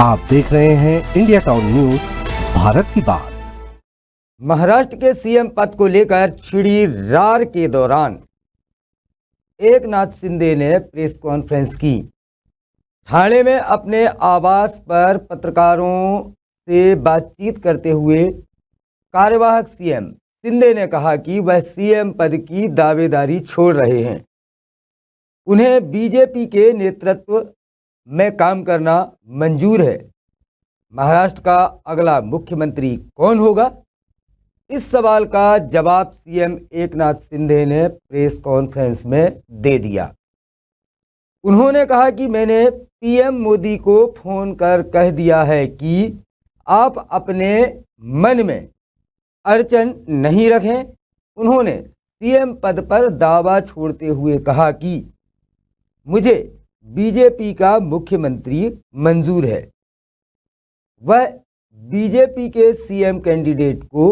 आप देख रहे हैं इंडिया टाउन न्यूज, भारत की बात। महाराष्ट्र के सीएम पद को लेकर छिड़ी रार के दौरान एकनाथ शिंदे ने प्रेस कॉन्फ्रेंस की। ठाणे में अपने आवास पर पत्रकारों से बातचीत करते हुए कार्यवाहक सीएम शिंदे ने कहा कि वह सीएम पद की दावेदारी छोड़ रहे हैं। उन्हें बीजेपी के नेतृत्व में काम करना मंजूर है। महाराष्ट्र का अगला मुख्यमंत्री कौन होगा? इस सवाल का जवाब सीएम एकनाथ शिंदे ने प्रेस कॉन्फ्रेंस में दे दिया। उन्होंने कहा कि मैंने पीएम मोदी को फोन कर कह दिया है कि आप अपने मन में अड़चन नहीं रखें। उन्होंने सीएम पद पर दावा छोड़ते हुए कहा कि मुझे बीजेपी का मुख्यमंत्री मंजूर है। वह बीजेपी के सीएम कैंडिडेट को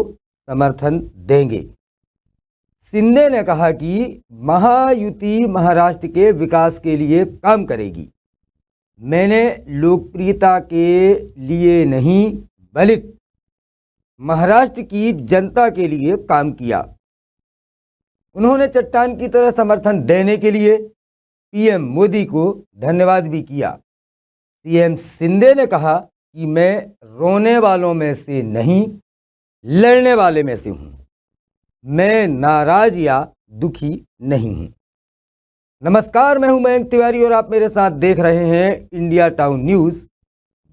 समर्थन देंगे। शिंदे ने कहा कि महायुति महाराष्ट्र के विकास के लिए काम करेगी। मैंने लोकप्रियता के लिए नहीं बल्कि महाराष्ट्र की जनता के लिए काम किया। उन्होंने चट्टान की तरह समर्थन देने के लिए पीएम मोदी को धन्यवाद भी किया। सीएम शिंदे ने कहा कि मैं रोने वालों में से नहीं, लड़ने वाले में से हूं। मैं नाराज या दुखी नहीं हूं। नमस्कार, मैं हूं मयंक तिवारी और आप मेरे साथ देख रहे हैं इंडिया टाउन न्यूज,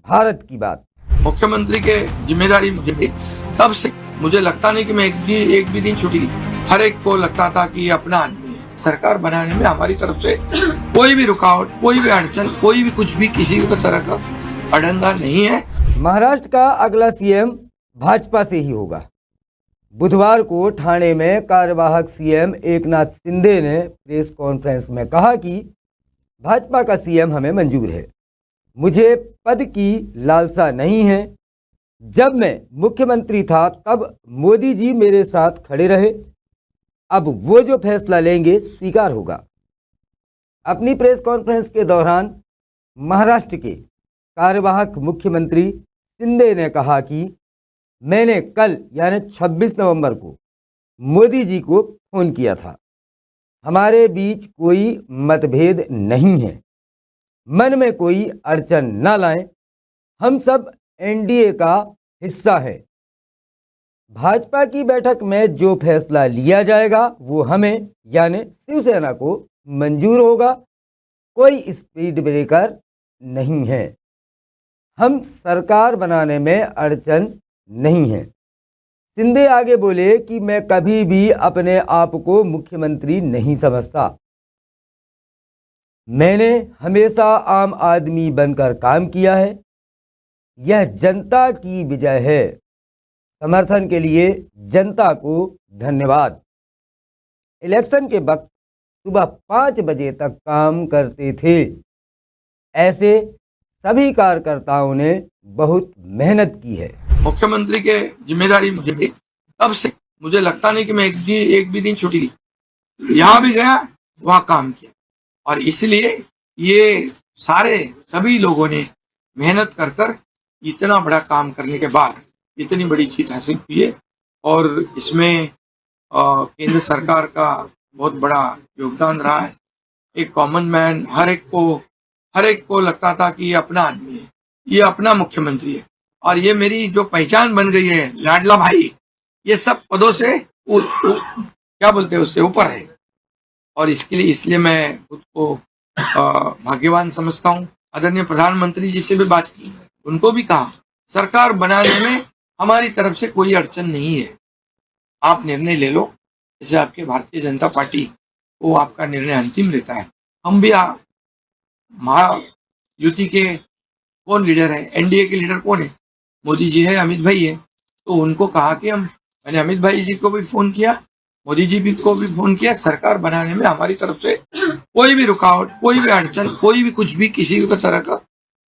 भारत की बात। मुख्यमंत्री के जिम्मेदारी मुझे दी, तब से मुझे लगता नहीं कि मैं एक भी दिन छुट्टी दी। हर एक को लगता था कि ये अपना आदमी है। सरकार बनाने में हमारी तरफ से कोई भी रुकावट, कोई भी अड़चन, कोई भी कुछ भी किसी भी तरह का अड़ंगा नहीं है। महाराष्ट्र का अगला सीएम भाजपा से ही होगा। बुधवार को ठाणे में कार्यवाहक सीएम एकनाथ शिंदे ने प्रेस कॉन्फ्रेंस में कहा कि भाजपा का सीएम हमें मंजूर है। मुझे पद की लालसा नहीं है। जब मैं मुख्यमंत्री था तब मोदी जी मेरे साथ खड़े रहे। अब वो जो फैसला लेंगे स्वीकार होगा। अपनी प्रेस कॉन्फ्रेंस के दौरान महाराष्ट्र के कार्यवाहक मुख्यमंत्री शिंदे ने कहा कि मैंने कल यानी 26 नवंबर को मोदी जी को फोन किया था। हमारे बीच कोई मतभेद नहीं है। मन में कोई अड़चन न लाएं। हम सब एनडीए का हिस्सा है। भाजपा की बैठक में जो फैसला लिया जाएगा वो हमें यानी शिवसेना को मंजूर होगा। कोई स्पीड ब्रेकर नहीं है। हम सरकार बनाने में अड़चन नहीं है। शिंदे आगे बोले कि मैं कभी भी अपने आप को मुख्यमंत्री नहीं समझता। मैंने हमेशा आम आदमी बनकर काम किया है। यह जनता की विजय है। समर्थन के लिए जनता को धन्यवाद। इलेक्शन के वक्त सुबह 5 बजे तक काम करते थे। ऐसे सभी कार्यकर्ताओं ने बहुत मेहनत की है। मुख्यमंत्री के जिम्मेदारी मुझे दी, तब से मुझे लगता नहीं कि मैं एक भी दिन छुट्टी दी। यहाँ भी गया, वहाँ काम किया और इसलिए ये सभी लोगों ने मेहनत कर इतना बड़ा काम करने के बाद इतनी बड़ी जीत हासिल की है और इसमें केंद्र सरकार का बहुत बड़ा योगदान रहा है। एक कॉमन मैन, हर एक को लगता था कि ये अपना आदमी है, ये अपना मुख्यमंत्री है और ये मेरी जो पहचान बन गई है, लाडला भाई, ये सब पदों से क्या बोलते हैं उससे ऊपर है और इसलिए मैं खुद को भाग्यवान समझता हूँ। आदरणीय प्रधानमंत्री जी से भी बात की, उनको भी कहा सरकार बनाने में हमारी तरफ से कोई अड़चन नहीं है। आप निर्णय ले लो, जैसे आपके भारतीय जनता पार्टी वो आपका निर्णय अंतिम लेता है। हम भी महायुति के कौन लीडर है, एनडीए के लीडर कौन है? मोदी जी है, अमित भाई है। तो उनको कहा कि मैंने अमित भाई जी को भी फोन किया, मोदी जी को भी फोन किया। सरकार बनाने में हमारी तरफ से कोई भी रुकावट, कोई भी अड़चन, कोई भी कुछ भी किसी भी तरह का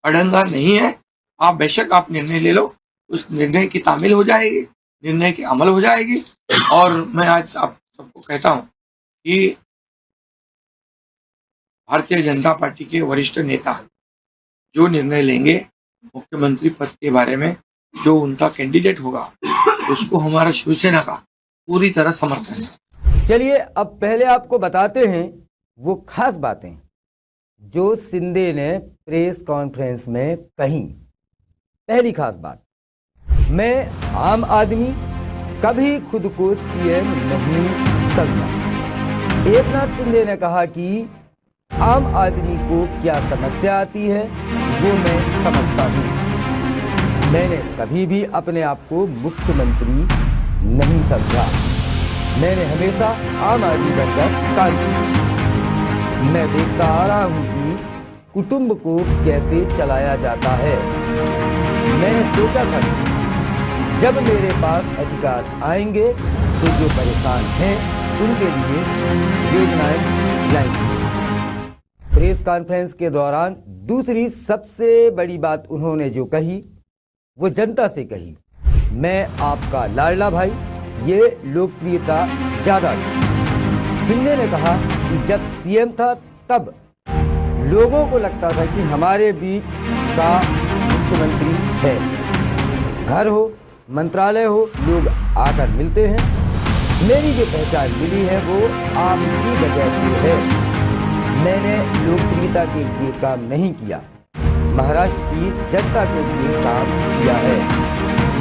अड़ंगा नहीं है। आप बेशक आप निर्णय ले लो, उस निर्णय की तामील हो जाएगी, निर्णय की अमल हो जाएगी। और मैं आज आप सबको कहता हूं कि भारतीय जनता पार्टी के वरिष्ठ नेता जो निर्णय लेंगे मुख्यमंत्री पद के बारे में जो उनका कैंडिडेट होगा उसको हमारा शिवसेना का पूरी तरह समर्थन है। चलिए अब पहले आपको बताते हैं वो खास बातें जो शिंदे ने प्रेस कॉन्फ्रेंस में कही। पहली खास बात, मैं आम आदमी कभी खुद को सीएम नहीं समझा। एकनाथ शिंदे ने कहा कि आम आदमी को क्या समस्या आती है वो मैं समझता हूँ। मैंने कभी भी अपने आप को मुख्यमंत्री नहीं समझा। मैंने हमेशा आम आदमी बनकर काम किया। मैं देखता आ रहा हूँ कि कुटुंब को कैसे चलाया जाता है। मैंने सोचा था कि जब मेरे पास अधिकार आएंगे तो जो परेशान हैं उनके लिए योजनाएं लाएंगे। प्रेस कॉन्फ्रेंस के दौरान दूसरी सबसे बड़ी बात उन्होंने जो कही वो जनता से कही, मैं आपका लाडला भाई, ये लोकप्रियता ज्यादा अच्छी। शिंदे ने कहा कि जब सीएम था तब लोगों को लगता था कि हमारे बीच का मुख्यमंत्री है। घर हो, मंत्रालय हो, लोग आकर मिलते हैं। मेरी जो पहचान मिली है वो आपकी वजह से है। मैंने लोकप्रियता के लिए काम नहीं किया, महाराष्ट्र की जनता के लिए काम किया है।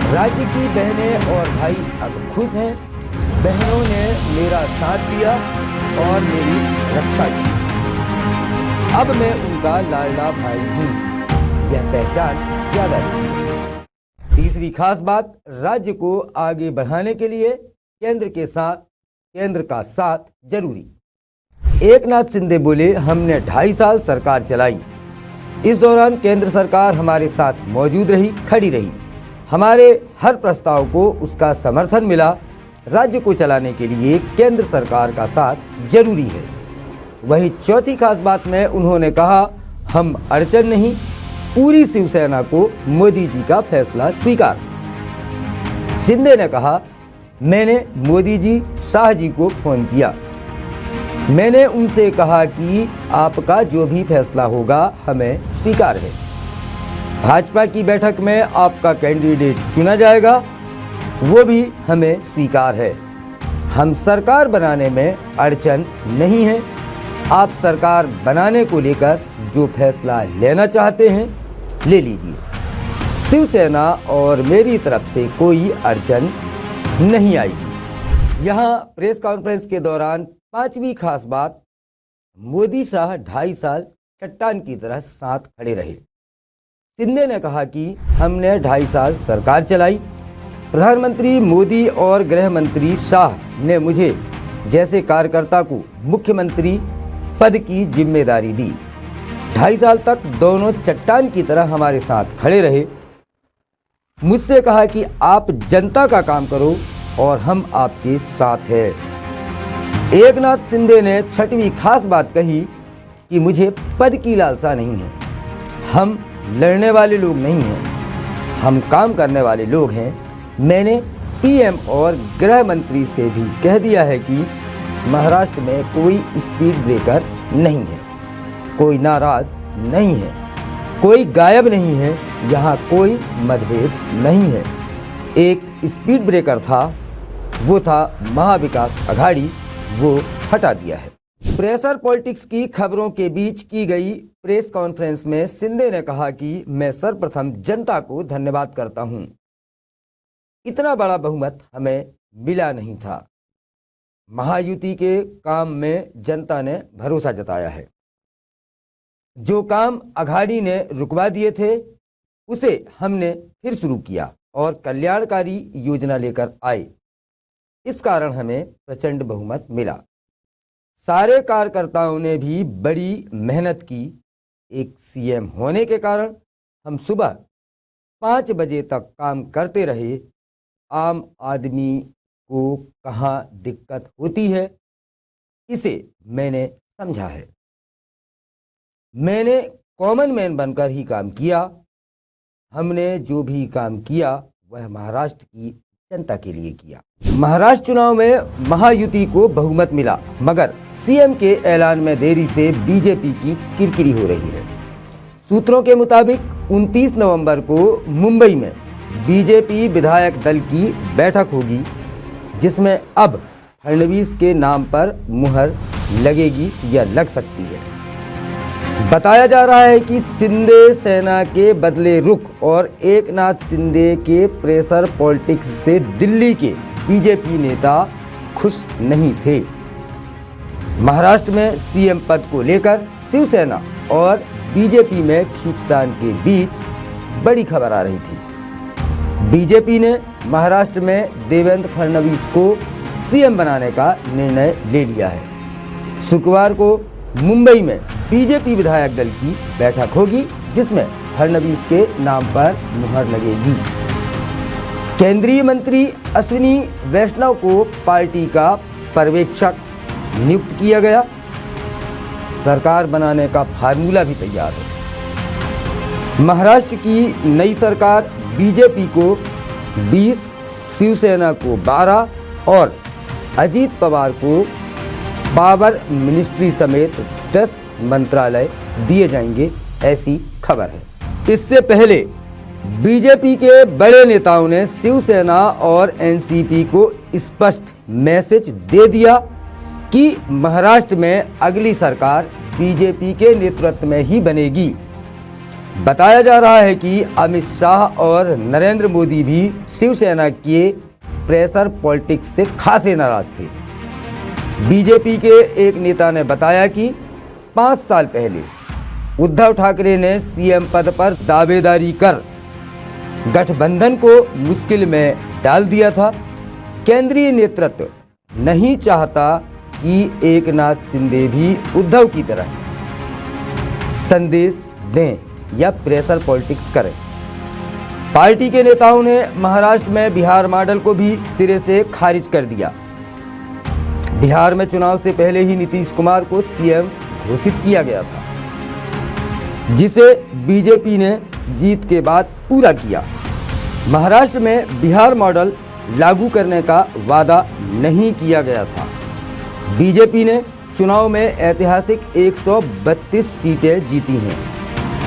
राज्य की बहनें और भाई अब खुश हैं। बहनों ने मेरा साथ दिया और मेरी रक्षा की। अब मैं उनका लाडला भाई हूँ। यह पहचान ज्यादा अच्छी है। तीसरी खास बात, राज्य को आगे बढ़ाने के लिए केंद्र का साथ जरूरी। एकनाथ शिंदे बोले, हमने 2.5 साल सरकार चलाई। इस दौरान केंद्र सरकार हमारे साथ मौजूद रही, खड़ी रही। हमारे हर प्रस्ताव को उसका समर्थन मिला। राज्य को चलाने के लिए केंद्र सरकार का साथ जरूरी है। वहीं चौथी खास बात में उन्होंने कहा, हम अड़चन नहीं, पूरी शिवसेना को मोदी जी का फैसला स्वीकार। शिंदे ने कहा, मैंने मोदी जी, शाह जी को फोन किया। मैंने उनसे कहा कि आपका जो भी फैसला होगा हमें स्वीकार है। भाजपा की बैठक में आपका कैंडिडेट चुना जाएगा, वो भी हमें स्वीकार है। हम सरकार बनाने में अड़चन नहीं है। आप सरकार बनाने को लेकर जो फैसला लेना चाहते हैं ले लीजिए। शिवसेना और मेरी तरफ से कोई अड़चन नहीं आएगी। यहाँ प्रेस कॉन्फ्रेंस के दौरान पांचवी खास बात, मोदी शाह 2.5 साल चट्टान की तरह साथ खड़े रहे। शिंदे ने कहा कि हमने 2.5 साल सरकार चलाई। प्रधानमंत्री मोदी और गृह मंत्री शाह ने मुझे जैसे कार्यकर्ता को मुख्यमंत्री पद की जिम्मेदारी दी। 2.5 साल तक दोनों चट्टान की तरह हमारे साथ खड़े रहे। मुझसे कहा कि आप जनता का काम करो और हम आपके साथ हैं। एकनाथ शिंदे ने छठवीं खास बात कही कि मुझे पद की लालसा नहीं है। हम लड़ने वाले लोग नहीं हैं, हम काम करने वाले लोग हैं। मैंने पीएम और गृह मंत्री से भी कह दिया है कि महाराष्ट्र में कोई स्पीड ब्रेकर नहीं है, कोई नाराज नहीं है, कोई गायब नहीं है, यहाँ कोई मतभेद नहीं है। एक स्पीड ब्रेकर था, वो था महाविकास अघाड़ी, वो हटा दिया है। प्रेशर पॉलिटिक्स की खबरों के बीच की गई प्रेस कॉन्फ्रेंस में शिंदे ने कहा कि मैं सर्वप्रथम जनता को धन्यवाद करता हूं। इतना बड़ा बहुमत हमें मिला नहीं था। महायुति के काम में जनता ने भरोसा जताया है। जो काम अघाड़ी ने रुकवा दिए थे उसे हमने फिर शुरू किया और कल्याणकारी योजना लेकर आए। इस कारण हमें प्रचंड बहुमत मिला। सारे कार्यकर्ताओं ने भी बड़ी मेहनत की। एक सीएम होने के कारण हम सुबह 5 बजे तक काम करते रहे। आम आदमी को कहाँ दिक्कत होती है इसे मैंने समझा है। मैंने कॉमन मैन बनकर ही काम किया। हमने जो भी काम किया वह महाराष्ट्र की जनता के लिए किया। महाराष्ट्र चुनाव में महायुति को बहुमत मिला, मगर सीएम के ऐलान में देरी से बीजेपी की किरकिरी हो रही है। सूत्रों के मुताबिक 29 नवंबर को मुंबई में बीजेपी विधायक दल की बैठक होगी, जिसमें अब फडणवीस के नाम पर मुहर लगेगी या लग सकती है। बताया जा रहा है कि शिंदे सेना के बदले रुख और एकनाथ शिंदे के प्रेशर पॉलिटिक्स से दिल्ली के बीजेपी नेता खुश नहीं थे। महाराष्ट्र में सीएम पद को लेकर शिवसेना और बीजेपी में खींचतान के बीच बड़ी खबर आ रही थी। बीजेपी ने महाराष्ट्र में देवेंद्र फडणवीस को सीएम बनाने का निर्णय ले लिया है। शुक्रवार को मुंबई में बीजेपी विधायक दल की बैठक होगी, जिसमें फडणवीस के नाम पर मुहर लगेगी। केंद्रीय मंत्री अश्विनी वैष्णव को पार्टी का पर्यवेक्षक नियुक्त किया गया। सरकार बनाने का फार्मूला भी तैयार है। महाराष्ट्र की नई सरकार बीजेपी को 20, शिवसेना को 12 और अजीत पवार को पावर मिनिस्ट्री समेत 10 मंत्रालय दिए जाएंगे, ऐसी खबर है। इससे पहले बीजेपी के बड़े नेताओं ने शिवसेना और एनसीपी को स्पष्ट मैसेज दे दिया कि महाराष्ट्र में अगली सरकार बीजेपी के नेतृत्व में ही बनेगी। बताया जा रहा है कि अमित शाह और नरेंद्र मोदी भी शिवसेना के प्रेशर पॉलिटिक्स से खासे नाराज थे। बीजेपी के एक नेता ने बताया कि 5 साल पहले उद्धव ठाकरे ने सीएम पद पर दावेदारी कर गठबंधन को मुश्किल में डाल दिया था। केंद्रीय नेतृत्व नहीं चाहता कि एकनाथ शिंदे भी उद्धव की तरह संदेश दें या प्रेशर पॉलिटिक्स करें। पार्टी के नेताओं ने महाराष्ट्र में बिहार मॉडल को भी सिरे से खारिज कर दिया। बिहार में चुनाव से पहले ही नीतीश कुमार को सीएम घोषित किया गया था, जिसे बीजेपी ने जीत के बाद पूरा किया। महाराष्ट्र में बिहार मॉडल लागू करने का वादा नहीं किया गया था। बीजेपी ने चुनाव में ऐतिहासिक 132 सीटें जीती हैं।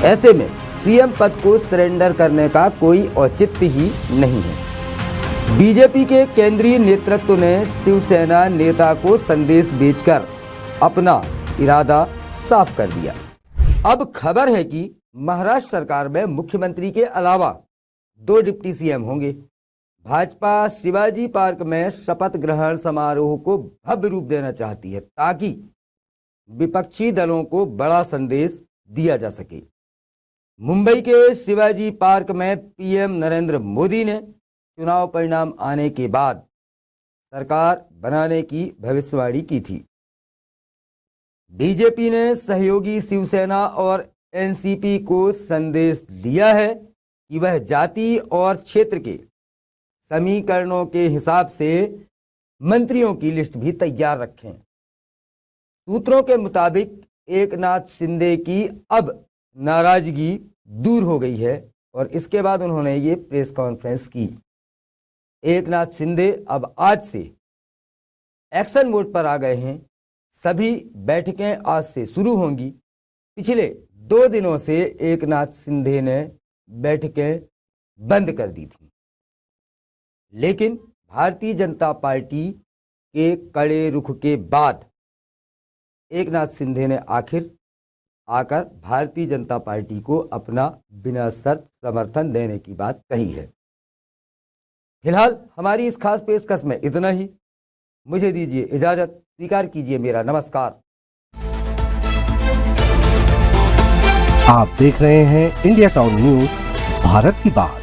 ऐसे में सीएम पद को सरेंडर करने का कोई औचित्य ही नहीं है। बीजेपी के केंद्रीय नेतृत्व ने शिवसेना नेता को संदेश भेजकर अपना इरादा साफ कर दिया। अब खबर है कि महाराष्ट्र सरकार में मुख्यमंत्री के अलावा 2 डिप्टी सीएम होंगे। भाजपा शिवाजी पार्क में शपथ ग्रहण समारोह को भव्य रूप देना चाहती है, ताकि विपक्षी दलों को बड़ा संदेश दिया जा सके। मुंबई के शिवाजी पार्क में पीएम नरेंद्र मोदी ने चुनाव परिणाम आने के बाद सरकार बनाने की भविष्यवाणी की थी। बीजेपी ने सहयोगी शिवसेना और एनसीपी को संदेश दिया है कि वह जाति और क्षेत्र के समीकरणों के हिसाब से मंत्रियों की लिस्ट भी तैयार रखें। सूत्रों के मुताबिक एकनाथ शिंदे की अब नाराजगी दूर हो गई है और इसके बाद उन्होंने ये प्रेस कॉन्फ्रेंस की। एकनाथ शिंदे अब आज से एक्शन मोड पर आ गए हैं। सभी बैठकें आज से शुरू होंगी। पिछले 2 दिनों से एकनाथ शिंदे ने बैठकें बंद कर दी थी, लेकिन भारतीय जनता पार्टी के कड़े रुख के बाद एकनाथ शिंदे ने आखिर आकर भारतीय जनता पार्टी को अपना बिना शर्त समर्थन देने की बात कही है। फिलहाल हमारी इस खास पेशकश में इतना ही। मुझे दीजिए इजाजत, स्वीकार कीजिए मेरा नमस्कार। आप देख रहे हैं इंडिया टाउन न्यूज, भारत की बात।